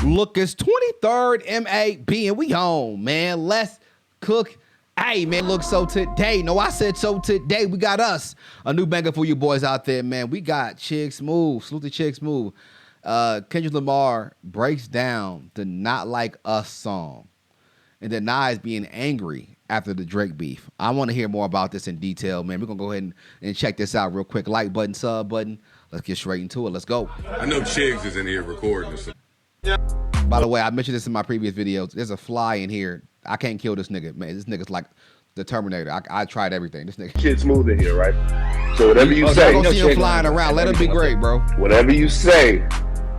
Look, it's 23rd MAB and we home, man. Let's cook. Hey, man, look, so today, no, I said so today, we got us a new banger for you boys out there, man. We got Chicks Move, salute the Chicks Move. Kendrick Lamar breaks down the Not Like Us song and denies being angry after the Drake beef. I want to hear more about this in detail, man. We're going to go ahead and check this out real quick. Like button, sub button. Let's get straight into it. Let's go. I know Chiggs is in here recording this. By the way, I mentioned this in my previous videos. There's a fly in here. I can't kill this nigga, man. This nigga's like the Terminator. I tried everything. This nigga. Kid Smooth in here, right? So whatever you say, don't see him flying around. Let him be great, bro. Whatever you say,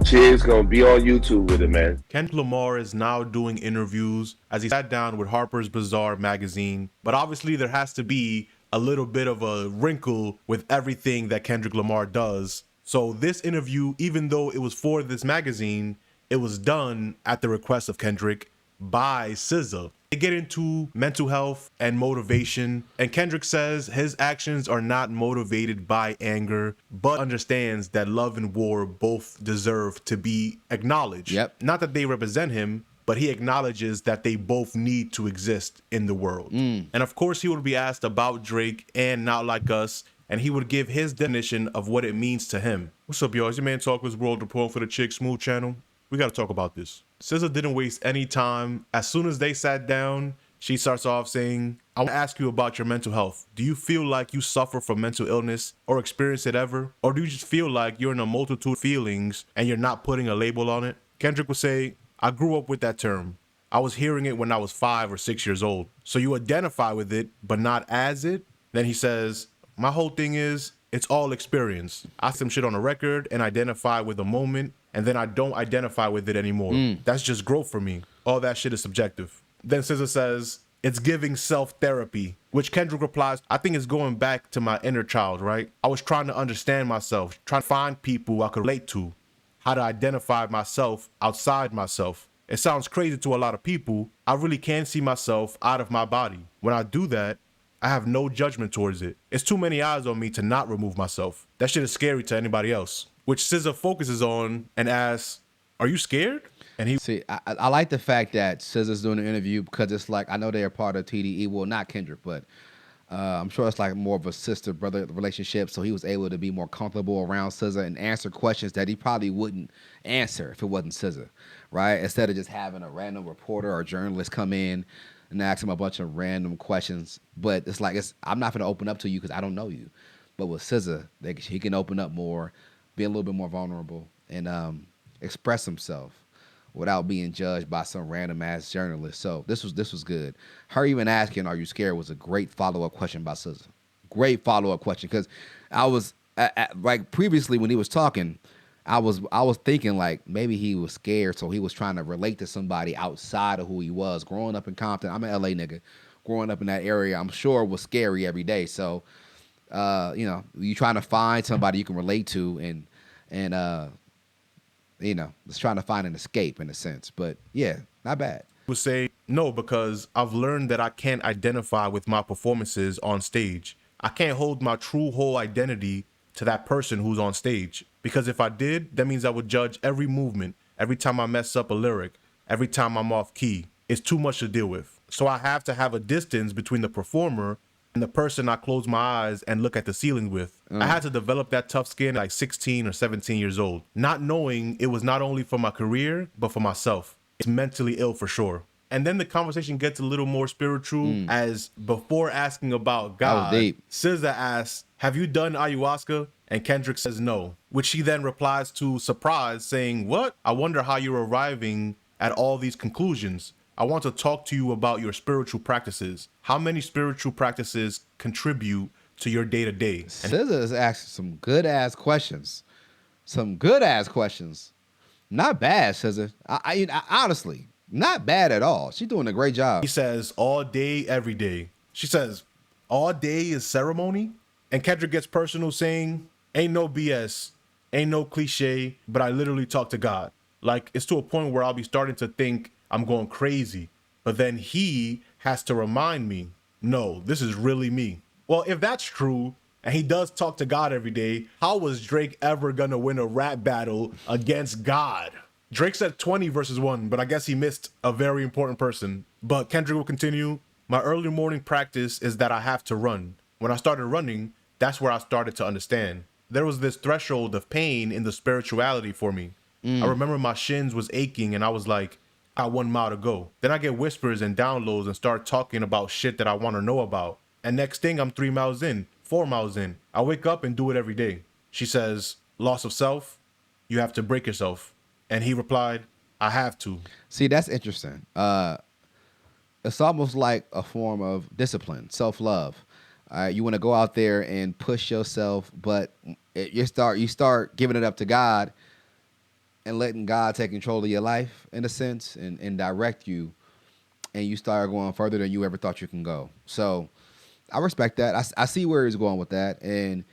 Chid's gonna be on YouTube with it, man. Kendrick Lamar is now doing interviews as he sat down with Harper's Bazaar magazine. But obviously there has to be a little bit of a wrinkle with everything that Kendrick Lamar does. So this interview, even though it was for this magazine, it was done at the request of Kendrick by SZA. They get into mental health and motivation, and Kendrick says his actions are not motivated by anger, but understands that love and war both deserve to be acknowledged. Yep. Not that they represent him, but he acknowledges that they both need to exist in the world. And of course, he would be asked about Drake and Not Like Us, and he would give his definition of what it means to him. What's up, y'all? It's your man Talkless World reporting for the Chick Smooth channel. We got to talk about this. SZA didn't waste any time. As soon as they sat down, she starts off saying, I want to ask you about your mental health. Do you feel like you suffer from mental illness or experience it ever? Or do you just feel like you're in a multitude of feelings and you're not putting a label on it? Kendrick would say, I grew up with that term. I was hearing it when I was 5 or 6 years old. So you identify with it, but not as it? Then he says, my whole thing is, it's all experience. I some shit on a record and identify with a moment, and then I don't identify with it anymore. That's just growth for me. All that shit is subjective. Then SZA says, it's giving self-therapy, which Kendrick replies, I think it's going back to my inner child, right? I was trying to understand myself, trying to find people I could relate to, how to identify myself outside myself. It sounds crazy to a lot of people. I really can see myself out of my body. When I do that, I have no judgment towards it. It's too many eyes on me to not remove myself. That shit is scary to anybody else. Which SZA focuses on and asks, are you scared? And he See, I like the fact that SZA's doing an interview because it's like, I know they're part of TDE. Well, not Kendrick, but I'm sure it's like more of a sister-brother relationship. So he was able to be more comfortable around SZA and answer questions that he probably wouldn't answer if it wasn't SZA, right? Instead of just having a random reporter or journalist come in and ask him a bunch of random questions. But it's like, I'm not going to open up to you because I don't know you. But with SZA, he can open up more, be a little bit more vulnerable, and express himself without being judged by some random ass journalist. So this was good. Her even asking, "Are you scared?" was a great follow-up question by SZA. Great follow-up question, because I was like previously when he was talking, I was thinking like maybe he was scared, so he was trying to relate to somebody outside of who he was. Growing up in Compton, I'm an LA nigga. Growing up in that area, I'm sure was scary every day. So you know, you trying to find somebody you can relate to and you know, just trying to find an escape in a sense. But yeah, not bad. would say no, because I've learned that I can't identify with my performances on stage. I can't hold my true whole identity to that person who's on stage. Because if I did, that means I would judge every movement, every time I mess up a lyric, every time I'm off key. It's too much to deal with. So I have to have a distance between the performer and the person I close my eyes and look at the ceiling with. I had to develop that tough skin at like 16 or 17 years old, not knowing it was not only for my career, but for myself. It's mentally ill for sure. And then the conversation gets a little more spiritual as before asking about God, SZA asks, have you done ayahuasca? And Kendrick says no, which she then replies to surprise saying, what? I wonder how you're arriving at all these conclusions. I want to talk to you about your spiritual practices. How many spiritual practices contribute to your day-to-day? SZA is asking some good-ass questions. Some good-ass questions. Not bad, SZA. I honestly, not bad at all. She's doing a great job. He says, all day, every day. She says, all day is ceremony? And Kendrick gets personal saying, ain't no BS, ain't no cliche, but I literally talk to God. Like, it's to a point where I'll be starting to think I'm going crazy. But then he has to remind me, no, this is really me. Well, if that's true, and he does talk to God every day, how was Drake ever gonna win a rap battle against God? Drake said 20 versus 1, but I guess he missed a very important person. But Kendrick will continue. My early morning practice is that I have to run. When I started running, that's where I started to understand. There was this threshold of pain in the spirituality for me. I remember my shins was aching and I was like, I got 1 mile to go. Then I get whispers and downloads and start talking about shit that I want to know about. And next thing I'm 3 miles in, 4 miles in. I wake up and do it every day. She says, loss of self, you have to break yourself. And he replied, I have to. See, that's interesting. It's almost like a form of discipline, self-love. You want to go out there and push yourself, but you start giving it up to God and letting God take control of your life in a sense and direct you, and you start going further than you ever thought you can go. So I respect that. I see where he's going with that, and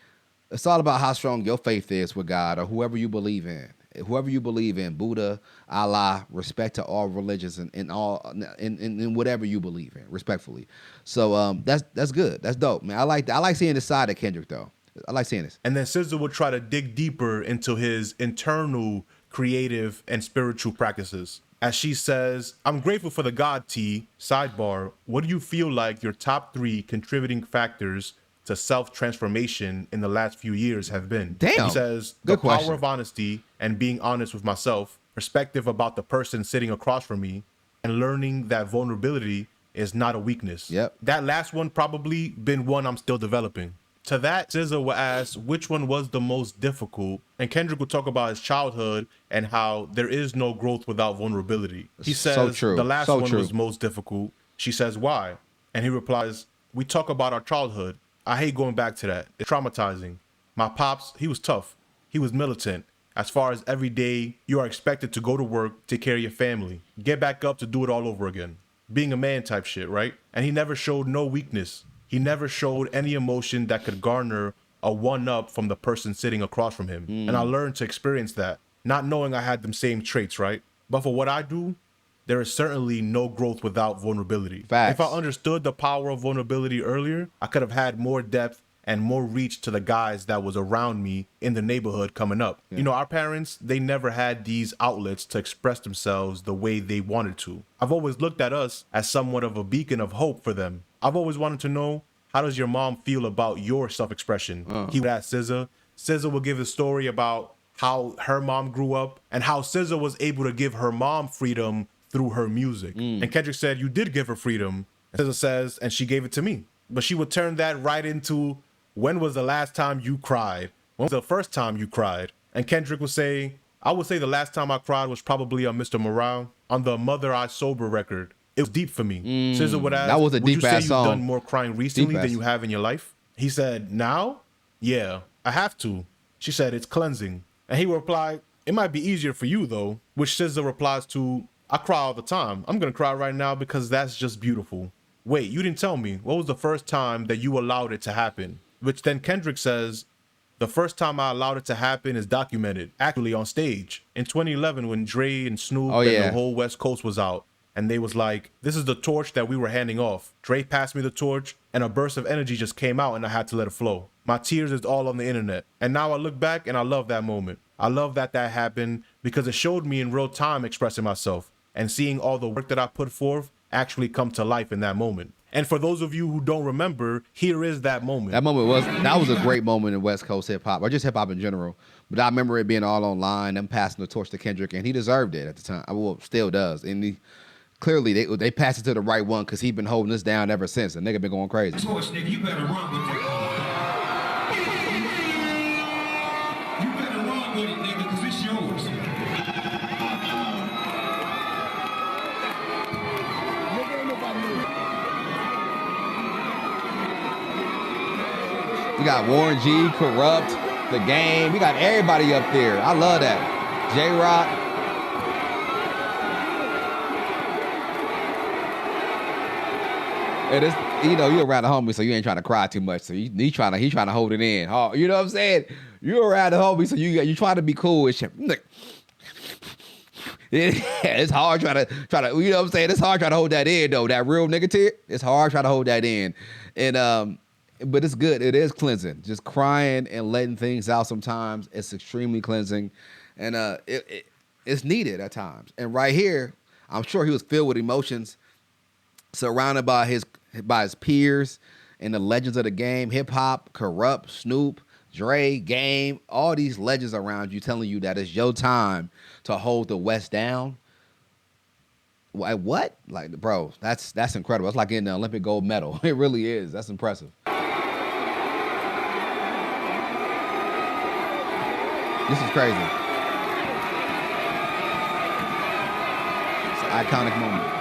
it's all about how strong your faith is with God or whoever you believe in. Whoever you believe in, Buddha, Allah, respect to all religions and in whatever you believe in, respectfully. So that's good. That's dope, man. I like seeing this side of Kendrick though. I like seeing this. And then SZA will try to dig deeper into his internal creative and spiritual practices. As she says, I'm grateful for the God T. Sidebar, what do you feel like your top 3 contributing factors to self-transformation in the last few years have been? Damn. He says, the power of honesty and being honest with myself, perspective about the person sitting across from me, and learning that vulnerability is not a weakness. Yep. That last one probably been one I'm still developing. To that, SZA will ask which one was the most difficult, and Kendrick will talk about his childhood and how there is no growth without vulnerability. He says the last one was most difficult. She says, why? And he replies, we talk about our childhood. I hate going back to that. It's traumatizing. My pops, he was tough. He was militant. As far as every day, you are expected to go to work, take care of your family, get back up to do it all over again. Being a man type shit, right? And he never showed no weakness. He never showed any emotion that could garner a one-up from the person sitting across from him. And I learned to experience that, not knowing I had them same traits, right? But for what I do, there is certainly no growth without vulnerability. Facts. If I understood the power of vulnerability earlier, I could have had more depth and more reach to the guys that was around me in the neighborhood coming up. Yeah. You know, our parents, they never had these outlets to express themselves the way they wanted to. I've always looked at us as somewhat of a beacon of hope for them. I've always wanted to know, how does your mom feel about your self-expression? He would ask SZA. SZA will give a story about how her mom grew up and how SZA was able to give her mom freedom through her music. And Kendrick said, you did give her freedom. SZA says, and she gave it to me. But she would turn that right into, when was the last time you cried? When was the first time you cried? And Kendrick would say, I would say the last time I cried was probably on Mr. Morale, on the Mother I Sober record. It was deep for me. SZA would ask, that was a would you say deep-ass you've done song. more crying recently Deep-ass. than you have in your life? He said, now? Yeah, I have to. She said, it's cleansing. And he would reply, it might be easier for you though, which SZA replies to, I cry all the time. I'm gonna cry right now because that's just beautiful. Wait, you didn't tell me. What was the first time that you allowed it to happen? Which then Kendrick says, the first time I allowed it to happen is documented, actually on stage. In 2011 when Dre and Snoop and the whole West Coast was out. And they was like, this is the torch that we were handing off. Dre passed me the torch and a burst of energy just came out and I had to let it flow. My tears is all on the internet. And now I look back and I love that moment. I love that happened because it showed me in real time expressing myself and seeing all the work that I put forth actually come to life in that moment. And for those of you who don't remember, here is that moment. That was a great moment in West Coast hip hop, or just hip hop in general. But I remember it being all online, them passing the torch to Kendrick, and he deserved it at the time. Well, still does. And clearly they passed it to the right one because he's been holding us down ever since. The nigga been going crazy. Torch, nigga, you better run with it. You better run with it, nigga, because it's yours. We got Warren G, Corrupt, The Game. We got everybody up there. I love that. J-Rock. And it's, you're around the homie, so you ain't trying to cry too much. So he trying to hold it in. Oh, you know what I'm saying? You're around the homie, so you trying to be cool and shit. It's hard trying to, you know what I'm saying? It's hard trying to hold that in though. That real nigga tear, it's hard trying to hold that in. And but it's good. It is cleansing. Just crying and letting things out sometimes. It's extremely cleansing. And it's needed at times. And right here, I'm sure he was filled with emotions, surrounded by his peers and the legends of the game, hip hop, Corrupt, Snoop, Dre, Game, all these legends around you telling you that it's your time to hold the West down. Like what? Like, bro, that's incredible. It's like getting the Olympic gold medal. It really is. That's impressive. This is crazy. It's an iconic moment.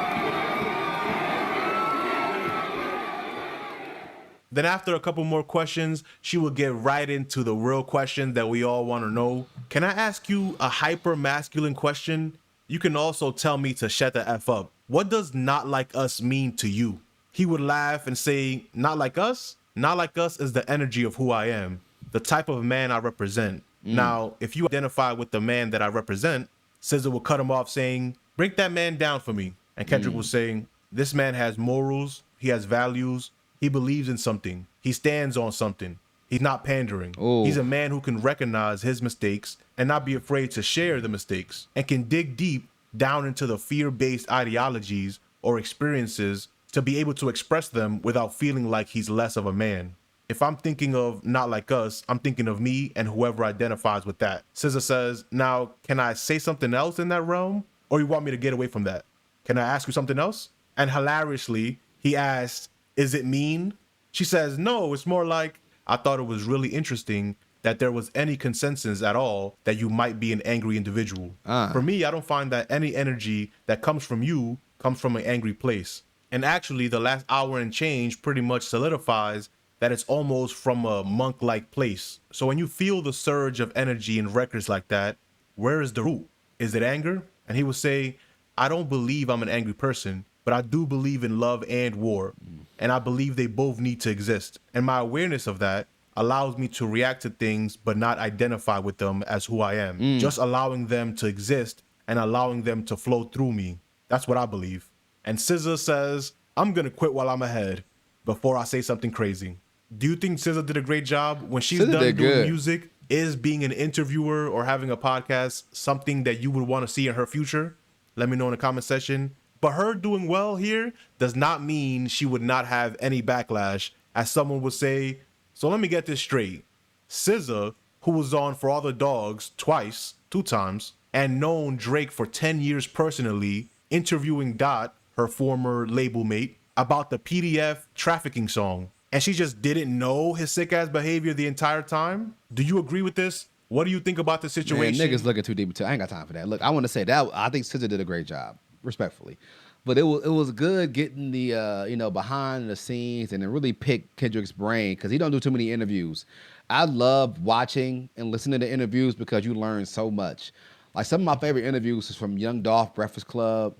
Then after a couple more questions, she would get right into the real question that we all want to know. Can I ask you a hyper masculine question? You can also tell me to shut the F up. What does not like us mean to you? He would laugh and say, not like us? Not like us is the energy of who I am, the type of man I represent. Now, if you identify with the man that I represent, SZA would cut him off saying, break that man down for me. And Kendrick was saying, this man has morals, he has values, he believes in something, he stands on something. He's not pandering. Ooh. He's a man who can recognize his mistakes and not be afraid to share the mistakes, and can dig deep down into the fear-based ideologies or experiences to be able to express them without feeling like he's less of a man. If I'm thinking of not like us, I'm thinking of me and whoever identifies with that. SZA says, now, can I say something else in that realm? Or you want me to get away from that? Can I ask you something else? And hilariously, he asks, is it mean? She says, no, it's more like, I thought it was really interesting that there was any consensus at all that you might be an angry individual. For me, I don't find that any energy that comes from you comes from an angry place. And actually, the last hour and change pretty much solidifies that it's almost from a monk-like place. So when you feel the surge of energy in records like that, where is the root? Is it anger? And he would say, I don't believe I'm an angry person, but I do believe in love and war. And I believe they both need to exist. And my awareness of that allows me to react to things, but not identify with them as who I am. Just allowing them to exist and allowing them to flow through me. That's what I believe. And SZA says, I'm gonna quit while I'm ahead before I say something crazy. Do you think SZA did a great job when she's SZA done did doing good. music? Is being an interviewer or having a podcast something that you would want to see in her future? Let me know in the comment section. But her doing well here does not mean she would not have any backlash, as someone would say. So let me get this straight. SZA, who was on For All the Dogs twice, 2 times, and known Drake for 10 years personally, interviewing Dot, her former label mate, about the PDF trafficking song. And she just didn't know his sick-ass behavior the entire time? Do you agree with this? What do you think about the situation? Man, niggas looking too deep into. I ain't got time for that. Look, I want to say that I think SZA did a great job, respectfully. But it was good getting the behind the scenes and then really pick Kendrick's brain because he don't do too many interviews. I love watching and listening to interviews because you learn so much. Like some of my favorite interviews is from Young Dolph, Breakfast Club,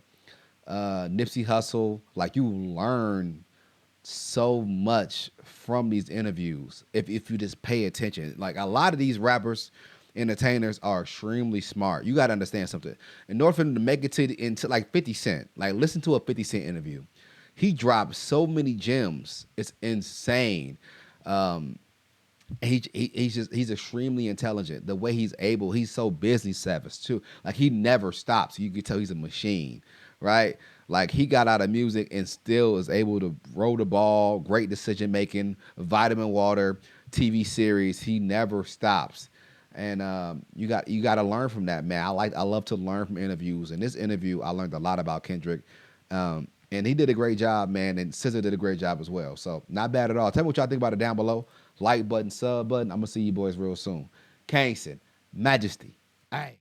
Nipsey Hussle. Like you learn so much from these interviews if you just pay attention. Like a lot of these rappers, entertainers are extremely smart. You got to understand something. In order for them to make it into like 50 Cent, like listen to a 50 Cent interview. He dropped so many gems. It's insane. He's extremely intelligent. The way he's so business savvy too. Like he never stops. You can tell he's a machine, right? Like he got out of music and still is able to roll the ball, great decision making, vitamin water, TV series. He never stops. And you got to learn from that, man. I love to learn from interviews. In this interview, I learned a lot about Kendrick. And he did a great job, man. And SZA did a great job as well. So not bad at all. Tell me what y'all think about it down below. Like button, sub button. I'm gonna see you boys real soon. Kingston, Majesty. All right.